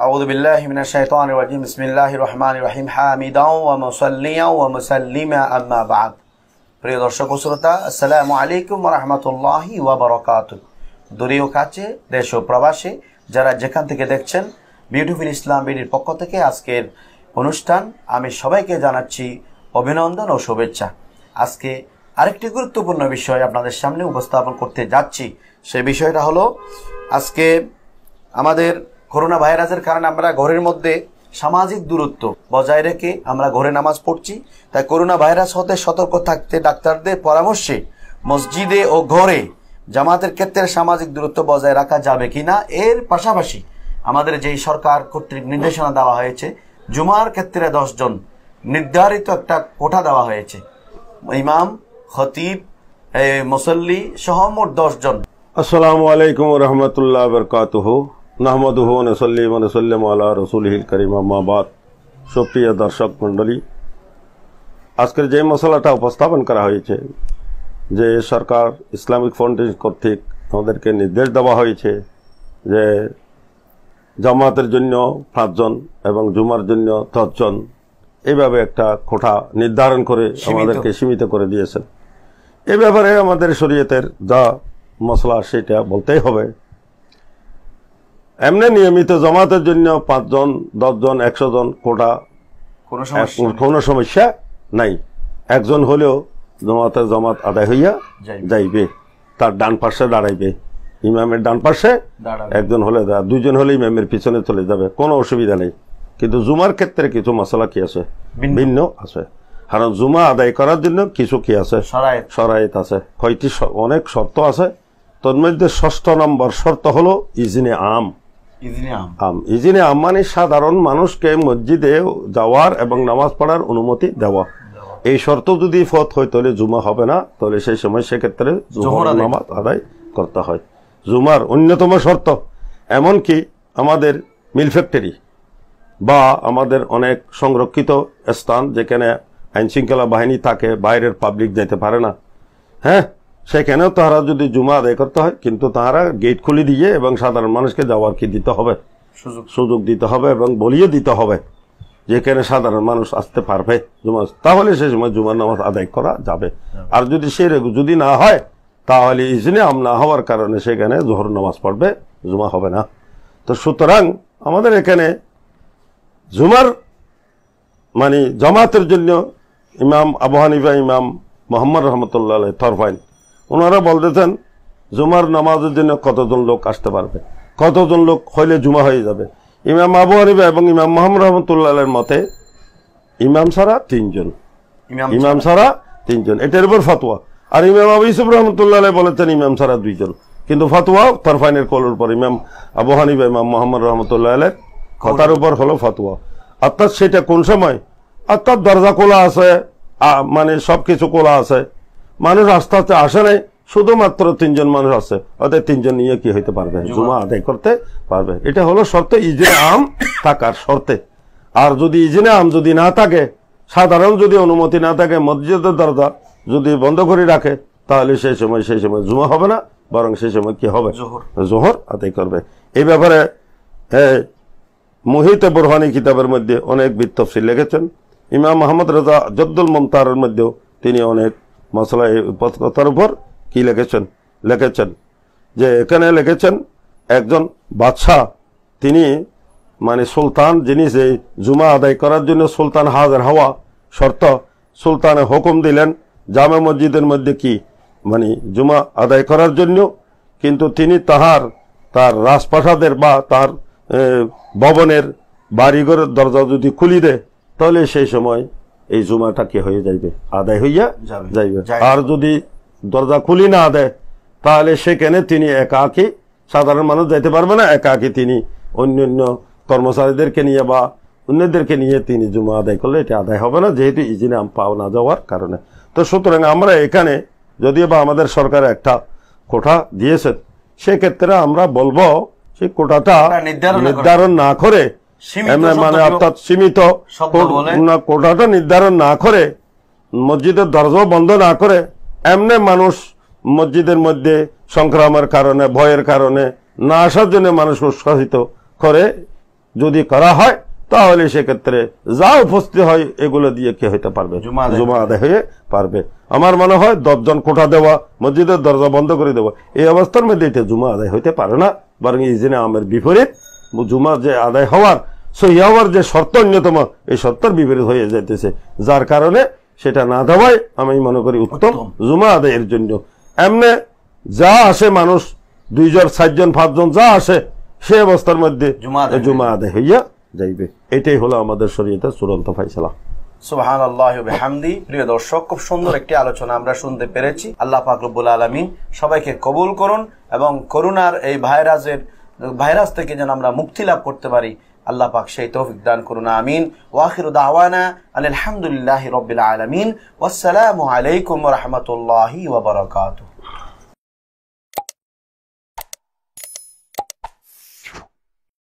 আউযু বিল্লাহি মিনাশ শাইতানির রাজিম বিসমিল্লাহির রহমানির রহিম হামিদাও ওয়া মুসাল্লিয়াও ওয়া মুসাল্লিমা আম্মা বা'দ। প্রিয় দর্শক ও শ্রোতা, আসসালামু আলাইকুম ওয়া রাহমাতুল্লাহি ওয়া বারাকাতুহু। দূরে ও কাছে, দেশ ও প্রবাসে যারা যেখান থেকে দেখছেন, বিউটিফুল ইসলাম বিডির পক্ষ থেকে আজকের অনুষ্ঠান আমি সবাইকে জানাচ্ছি অভিনন্দন ও শুভেচ্ছা। আজকে আরেকটি গুরুত্বপূর্ণ বিষয় আপনাদের সামনে উপস্থাপন করতে যাচ্ছি। সেই বিষয়টা হলো, আজকে আমাদের করোনা ভাইরাসের কারণে আমরা ঘরের মধ্যে সামাজিক দূরত্ব বজায় রেখে আমরা ঘরে নামাজ পড়ছি। তাই করোনা ভাইরাস হতে সতর্ক থাকতে ডাক্তারদের পরামর্শে মসজিদে ও ঘরে জামাতের ক্ষেত্রে সামাজিক দূরত্ব বজায় রাখা যাবে কিনা, এর পাশাপাশি আমাদের যেই সরকার কর্তৃক নির্দেশনা দেওয়া হয়েছে, জুমার ক্ষেত্রে 10 জন নির্ধারিত একটা কোঠা দেওয়া হয়েছে, ইমাম, খতিব, মুসল্লি সহ মোট 10 জন। আসসালামু আলাইকুম ওয়া রাহমাতুল্লাহি ওয়া বারাকাতুহু। নাহমাদুহু ওয়া নুসাল্লি ওয়া নুসাল্লিমু আলা রাসূলিহিল কারীম, আম্মা বাদ। সুপ্রিয় দর্শক মণ্ডলী, আজকের যে মশলাটা উপস্থাপন করা হয়েছে, যে সরকার ইসলামিক ফাউন্ডেশন কর্তৃক আমাদেরকে নির্দেশ দেওয়া হয়েছে যে জামাতের জন্য 5 জন এবং জুমার জন্য 10 জন, এইভাবে একটা কোঠা নির্ধারণ করে আমাদেরকে সীমিত করে দিয়েছেন। এ ব্যাপারে আমাদের শরীয়তের যা মশলা সেটা বলতেই হবে। এমনি নিয়মিত জামাতের জন্য 5 জন, 10 জন, 100 জন কোটা কোনো সমস্যা নাই। একজন হলেও জামাত আদায় হইয়া যাইবে, তার ডান পাশে দাঁড়াইবে, ইমামের ডান পাশে একজন হলে, 2 জন হলে ইমামের পিছনে চলে যাবে, কোনো অসুবিধা নেই। কিন্তু জুমার ক্ষেত্রে কিছু মশলা কি আছে, ভিন্ন আছে। কারণ জুমা আদায় করার জন্য কিছু কি আছে, শরায়েত আছে, কয়টি অনেক শর্ত আছে। তোর মধ্যে 6 নম্বর শর্ত হলো ইজনে আম। ইজনে আম মানে সাধারণ মানুষকে মসজিদে যাওয়ার এবং নামাজ পড়ার অনুমতি দেওয়া। এই শর্ত যদি ফত হয় তাহলে জুমা হবে না, তাহলে সেই সময় সেক্ষেত্রে জোহর নামাজ আদায় করতে হয়। জুমার অন্যতম শর্ত, এমনকি আমাদের মিল ফ্যাক্টরি বা আমাদের অনেক সংরক্ষিত স্থান যেখানে আইন শৃঙ্খলা বাহিনী থাকে, বাইরের পাবলিক যেতে পারে না, হ্যাঁ, সেখানেও তারা যদি জুমা আদায় করতে হয়, কিন্তু তারা গেট খুলে দিয়ে এবং সাধারণ মানুষকে যাওয়ার কি দিতে হবে, সুযোগ দিতে হবে এবং বলিয়ে দিতে হবে যেখানে সাধারণ মানুষ আসতে পারবে জুমা, তাহলে সেই সময় জুমার নামাজ আদায় করা যাবে। আর যদি না হয়, তাহলে ইজনে আম না হওয়ার কারণে সেখানে জোহর নামাজ পড়বে, জুমা হবে না। তো সুতরাং আমাদের এখানে জুমার মানে জামাতের জন্য ইমাম আবু হানিফা, ইমাম মুহাম্মদ রহমতুল্লাহ আলাইহি তরফাইন, ওনারা বলতেছেন জুমার নামাজের জন্য কতজন লোক আসতে পারবে, কতজন লোক হইলে জুমা হয়ে যাবে। ইমাম আবু হানিফা এবং ইমাম মুহাম্মদ রহমতুল্লাহ আলাইহির মতে ইমাম ছাড়া 3 জন, ইমাম ছাড়া 3 জন, এটার উপর ফতোয়া। আর ইমাম আবু ইউসুফ রহমতুল্লাহ আলাইহি বলেছেন ইমাম ছাড়া 2 জন, কিন্তু ফতোয়া তরফাইনের কলের উপর, ইমাম আবু হানিফা, ইমাম মুহাম্মদ রহমতুল্লাহ আলাইহির কথার উপর হলো ফতোয়া। অর্থাৎ সেটা কোন সময়, অর্থাৎ দরজা খোলা আছে, মানে সবকিছু খোলা আছে, মানুষ আস্তে আস্তে আসে নাই, শুধুমাত্র 3 জন মানুষ আছে, অর্থাৎ 3 জন নিয়ে কি হইতে পারবে, জুমা আদায় করতে পারবে। এটা হলো শর্ত, ইজনে আম থাকার শর্তে। আর যদি ইজনে আম যদি না থাকে, সাধারণ যদি অনুমতি না থাকে, মসজিদের দরজা যদি বন্ধ করে রাখে, তাহলে সেই সময় জুমা হবে না, বরং সেই সময় কি হবে, জোহর আদায় করবে। এই ব্যাপারে মুহিতে বুরহানি কিতাবের মধ্যে অনেক বিতফসিল লিখেছেন। ইমাম মোহাম্মদ রেজা জদ্দুল মুমতারের মধ্যেও তিনি অনেক মশলা কথার উপর কি লিখেছেন যে এখানে লিখেছেন একজন বাদশাহ, তিনি মানে সুলতান, যিনি যে জুমা আদায় করার জন্য সুলতান হাজির হওয়া শর্ত, সুলতানে হুকুম দিলেন জামে মসজিদের মধ্যে কি মানে জুমা আদায় করার জন্য, কিন্তু তিনি তার রাজপ্রাসাদের বা তার ভবনের বাড়িঘরের দরজা যদি খুলি দেয়, তাহলে সেই সময় এই জুমাটা কি হয়ে যাইবে, আদায় হইয়া যাইবে। আর যদি দরজা খুলি না দেয়, তাহলে সেখানে তিনি একাকী, সাধারণ মানুষ যাইতে পারবে না, একাকী তিনি অন্যান্য কর্মচারীদেরকে নিয়ে বা অন্যদেরকে নিয়ে তিনি জুমা আদায় করলে এটা আদায় হবে না, যেহেতু ইজনে আম পাওয়া না যাওয়ার কারণে। তো সুতরাং আমরা এখানে যদিও বা আমাদের সরকার একটা কোঠা দিয়েছেন, সেক্ষেত্রে আমরা বলবো সেই কোটাটা নির্ধারণ না করে, মানে অর্থাৎ সীমিত কোটাটা নির্ধারণ না করে, মসজিদের দরজা বন্ধ না করে, এমনি মানুষ মসজিদের মধ্যে সংক্রমণের কারণে, ভয়ের কারণে না আসার জন্য মানুষ উৎসাহিত করে যদি করা হয় তাহলে সেক্ষেত্রে যা উপস্থিত হয় এগুলো দিয়ে কে হইতে পারবে, জুমা আদায় হয়ে পারবে। আমার মনে হয় 10 জন কোঠা দেওয়া, মসজিদের দরজা বন্ধ করে দেওয়া, এই অবস্থার মধ্যে এটা জুমা আদায় হইতে পারে না, বরং ইজনে আমের বিপরীত। জুমা যে আদায় হওয়ার, সহি হওয়ার যে শর্ত অন্যতম, এই শর্তের বিপরীত হয়ে যাইতেছে, যার কারণে সেটা না দেওয়াই আমি মনে করি উত্তম জুমা আদায়ের জন্য। এমনি যা আসে মানুষ, 2 জন 4 জন 5 জন যা আসে, সে অবস্থার মধ্যে জুমা আদায় হইয়া যাইবে। এটাই হলো আমাদের শরীয়তের চূড়ান্ত ফায়সালা। সুবহানাল্লাহি ওয়া বিহামদি। প্রিয় দর্শক, খুব সুন্দর একটি আলোচনা আমরা শুনতে পেরেছি। আল্লাহ পাক রব্বুল আলামিন সবাইকে কবুল করুন এবং করোনার এই ভাইরাস থেকে যেন আমরা মুক্তি লাভ করতে পারি, আল্লাহ পাক সেই তৌফিক দান করুন, আমিন। ওয়া আখিরু দাওয়ানা আলহামদুলিল্লাহি রাব্বিল আলামিন। ওয়াসসালামু আলাইকুম ওয়া রাহমাতুল্লাহি ওয়া বারাকাতুহু।